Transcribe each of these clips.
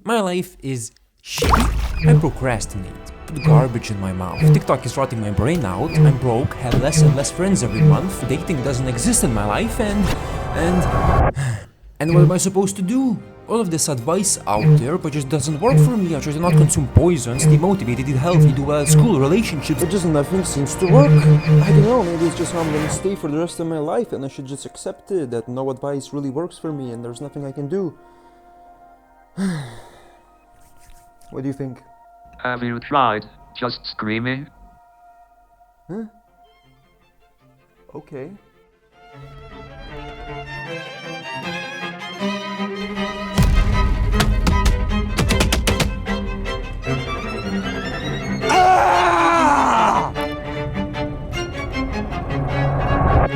My life is shitty. I procrastinate, put garbage in my mouth. TikTok is rotting my brain out. I'm broke, have less and less friends every month. Dating doesn't exist in my life, and what am I supposed to do? All of this advice out there, but just doesn't work for me. I try to not consume poison, stay motivated, eat healthy, do well at school, relationships, but just nothing seems to work. I don't know, maybe it's just how I'm gonna stay for the rest of my life, and I should just accept it, that no advice really works for me, and there's nothing I can do. What do you think? Have you tried just screaming? Huh? Okay.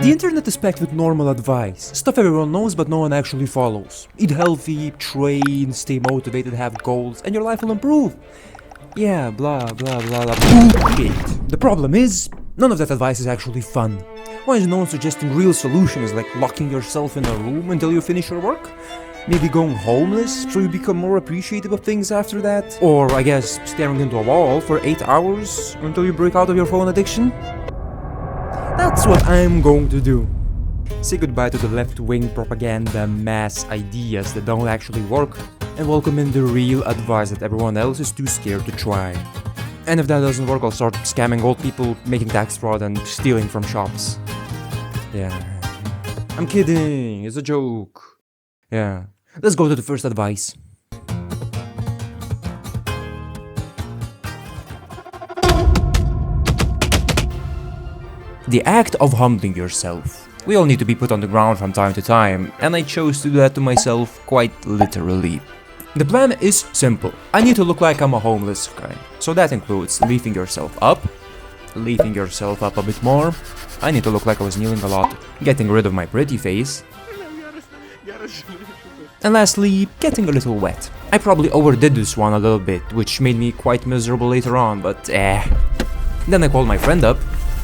The internet is packed with normal advice, stuff everyone knows but no one actually follows. Eat healthy, train, stay motivated, have goals, and your life will improve. Yeah, blah blah blah blah bullshit. The problem is, none of that advice is actually fun. Why is no one suggesting real solutions like locking yourself in a room until you finish your work? Maybe going homeless so you become more appreciative of things after that? Or, I guess, staring into a wall for 8 hours until you break out of your phone addiction? That's what I'm going to do. Say goodbye to the left-wing propaganda mass ideas that don't actually work, and welcome in the real advice that everyone else is too scared to try. And if that doesn't work, I'll start scamming old people, making tax fraud, and stealing from shops. Yeah. I'm kidding, it's a joke. Yeah. Let's go to the first advice. The act of humbling yourself. We all need to be put on the ground from time to time, and I chose to do that to myself quite literally. The plan is simple. I need to look like I'm a homeless guy. So that includes lifting yourself up a bit more. I need to look like I was kneeling a lot, getting rid of my pretty face. And lastly, getting a little wet. I probably overdid this one a little bit, which made me quite miserable later on, but Then I called my friend up.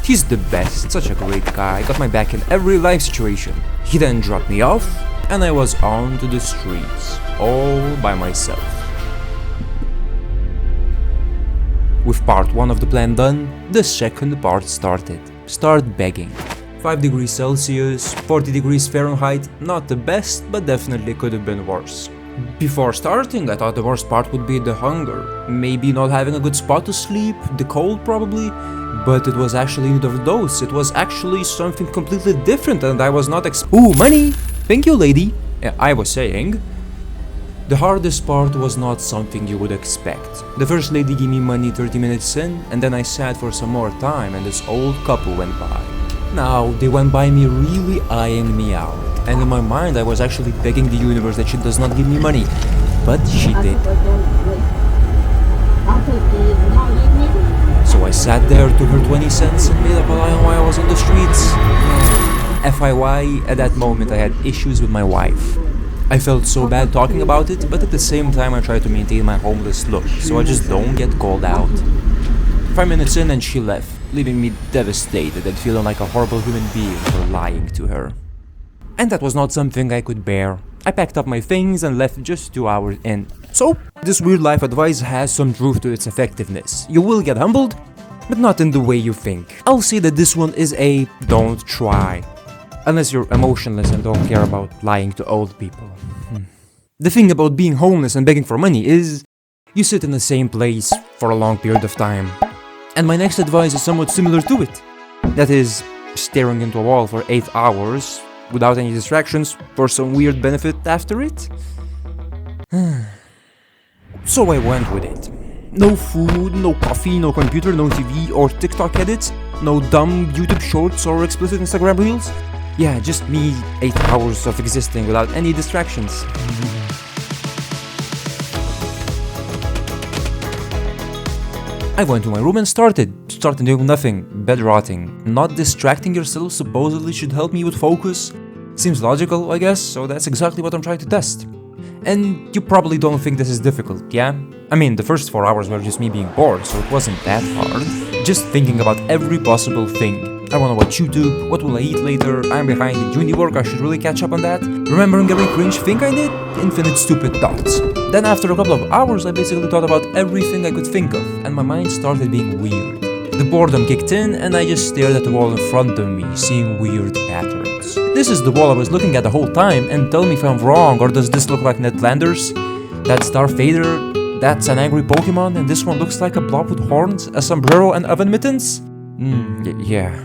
He's the best, such a great guy, got my back in every life situation. He then dropped me off, and I was on to the streets, all by myself. With part 1 of the plan done, the second part started. Start begging. 5 degrees Celsius, 40 degrees Fahrenheit, not the best, but definitely could have been worse. Before starting, I thought the worst part would be the hunger. Maybe not having a good spot to sleep, the cold probably, but it was actually neither of those. It was actually something completely different and I was not Ooh, money! Thank you, lady! I was saying. The hardest part was not something you would expect. The first lady gave me money 30 minutes in, and then I sat for some more time and this old couple went by. Now, they went by me really eyeing me out, and in my mind I was actually begging the universe that she does not give me money, but she did. So I sat there, took her 20 cents and made up a lie on why I was on the streets. FYI, at that moment I had issues with my wife. I felt so bad talking about it, but at the same time I tried to maintain my homeless look, so I just don't get called out. 5 minutes in and she left, leaving me devastated and feeling like a horrible human being for lying to her. And that was not something I could bear. I packed up my things and left just 2 hours in. So, this weird life advice has some truth to its effectiveness. You will get humbled, but not in the way you think. I'll say that this one is a don't try. Unless you're emotionless and don't care about lying to old people. The thing about being homeless and begging for money is you sit in the same place for a long period of time. And my next advice is somewhat similar to it. That is, staring into a wall for 8 hours without any distractions for some weird benefit after it. So I went with it. No food, no coffee, no computer, no TV or TikTok edits, no dumb YouTube shorts or explicit Instagram reels. Yeah, just me, 8 hours of existing without any distractions. I went to my room and started doing nothing, bed rotting. Not distracting yourself supposedly should help me with focus. Seems logical, I guess, so that's exactly what I'm trying to test. And you probably don't think this is difficult, yeah? I mean, the first 4 hours were just me being bored, so it wasn't that hard. Just thinking about every possible thing. I wanna watch YouTube, what will I eat later, I'm behind in uni work, I should really catch up on that. Remembering every cringe thing I did, infinite stupid thoughts. Then after a couple of hours, I basically thought about everything I could think of, and my mind started being weird. The boredom kicked in, and I just stared at the wall in front of me, seeing weird patterns. This is the wall I was looking at the whole time, and tell me if I'm wrong, or does this look like Ned Flanders? That's Darth Vader, that's an angry Pokemon, and this one looks like a blob with horns, a sombrero, and oven mittens? Yeah.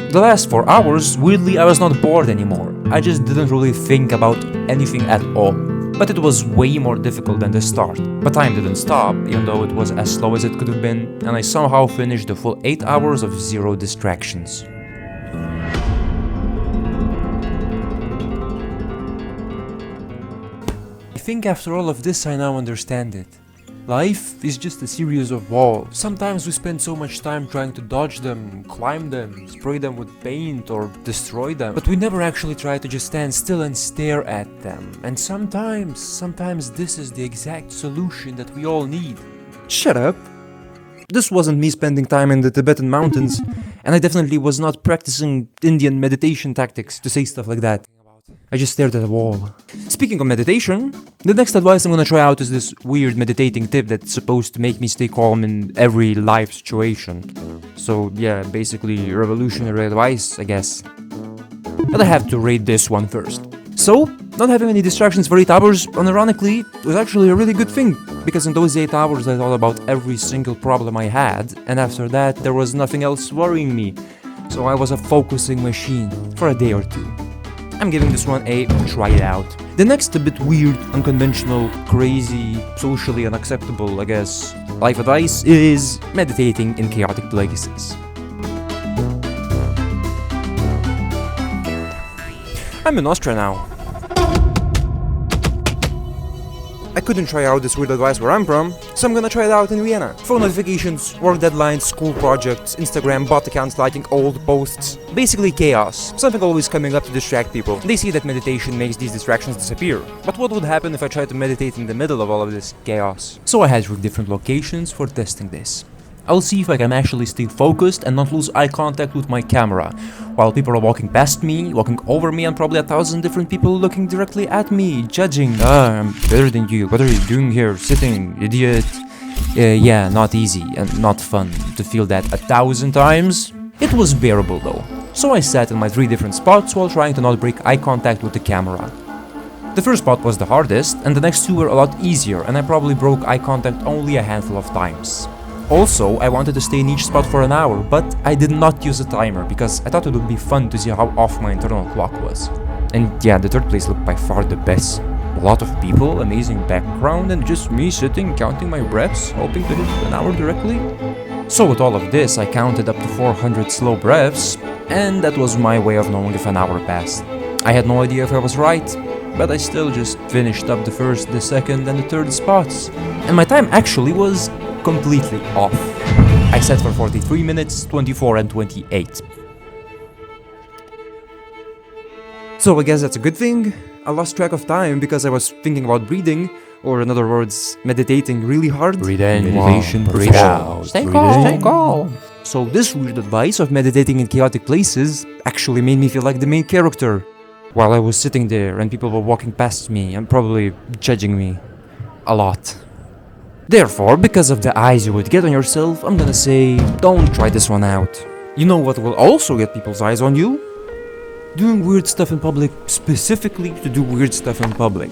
The last 4 hours, weirdly, I was not bored anymore. I just didn't really think about anything at all. But it was way more difficult than the start. But time didn't stop, even though it was as slow as it could have been, and I somehow finished the full 8 hours of zero distractions. I think after all of this I now understand it. Life is just a series of walls. Sometimes we spend so much time trying to dodge them, climb them, spray them with paint or destroy them, but we never actually try to just stand still and stare at them. And sometimes this is the exact solution that we all need. Shut up! This wasn't me spending time in the Tibetan mountains, and I definitely was not practicing Indian meditation tactics to say stuff like that. I just stared at the wall. Speaking of meditation, the next advice I'm gonna try out is this weird meditating tip that's supposed to make me stay calm in every life situation. So yeah, basically revolutionary advice, I guess. But I have to rate this one first. So, not having any distractions for 8 hours, unironically, was actually a really good thing, because in those 8 hours I thought about every single problem I had, and after that there was nothing else worrying me. So I was a focusing machine for a day or two. I'm giving this one a try it out. The next a bit weird, unconventional, crazy, socially unacceptable, I guess, life advice is meditating in chaotic places. I'm in Austria now. I couldn't try out this weird advice where I'm from, so I'm gonna try it out in Vienna. Phone notifications, work deadlines, school projects, Instagram bot accounts liking old posts. Basically chaos. Something always coming up to distract people. They see that meditation makes these distractions disappear. But what would happen if I tried to meditate in the middle of all of this chaos? So I had 3 different locations for testing this. I'll see if I can actually stay focused and not lose eye contact with my camera, while people are walking past me, walking over me, and probably 1,000 different people looking directly at me, judging. I'm better than you, what are you doing here, sitting, idiot? Yeah, not easy and not fun to feel that 1,000 times. It was bearable though, so I sat in my 3 different spots while trying to not break eye contact with the camera. The first spot was the hardest, and the next 2 were a lot easier, and I probably broke eye contact only a handful of times. Also, I wanted to stay in each spot for an hour, but I did not use a timer because I thought it would be fun to see how off my internal clock was. And yeah, the third place looked by far the best. A lot of people, amazing background, and just me sitting counting my breaths, hoping to hit an hour directly. So with all of this, I counted up to 400 slow breaths, and that was my way of knowing if an hour passed. I had no idea if I was right, but I still just finished up the first, the second, and the third spots. And my time actually was completely off. I set for 43 minutes, 24 and 28. So I guess that's a good thing. I lost track of time because I was thinking about breathing, or in other words, meditating really hard. Breathe in, Meditation, breathe out. Stay calm. So this weird advice of meditating in chaotic places actually made me feel like the main character, while I was sitting there and people were walking past me and probably judging me. A lot. Therefore, because of the eyes you would get on yourself, I'm gonna say, don't try this one out. You know what will also get people's eyes on you? Doing weird stuff in public, specifically to do weird stuff in public.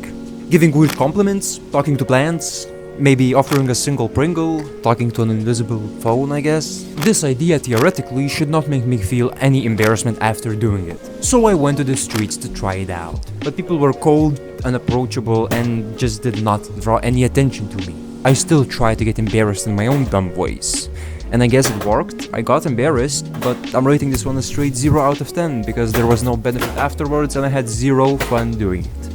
Giving weird compliments, talking to plants, maybe offering a single Pringle, talking to an invisible phone, I guess. This idea theoretically should not make me feel any embarrassment after doing it. So I went to the streets to try it out. But people were cold, unapproachable, and just did not draw any attention to me. I still tried to get embarrassed in my own dumb voice. And I guess it worked. I got embarrassed, but I'm rating this one a straight 0 out of 10 because there was no benefit afterwards and I had 0 fun doing it.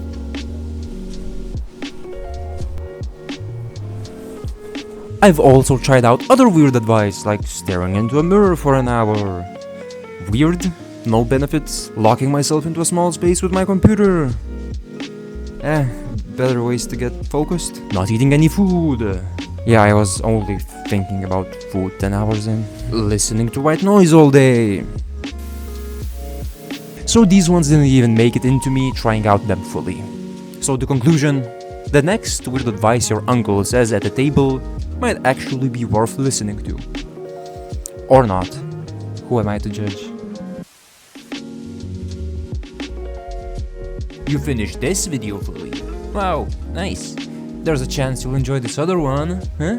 I've also tried out other weird advice, like staring into a mirror for an hour. Weird, no benefits, locking myself into a small space with my computer. Better ways to get focused. Not eating any food. Yeah, I was only thinking about food 10 hours in. Listening to white noise all day. So these ones didn't even make it into me trying out them fully. So the conclusion, The next weird advice your uncle says at the table might actually be worth listening to. Or not. Who am I to judge? You finished this video fully. Wow, nice. There's a chance you'll enjoy this other one, huh?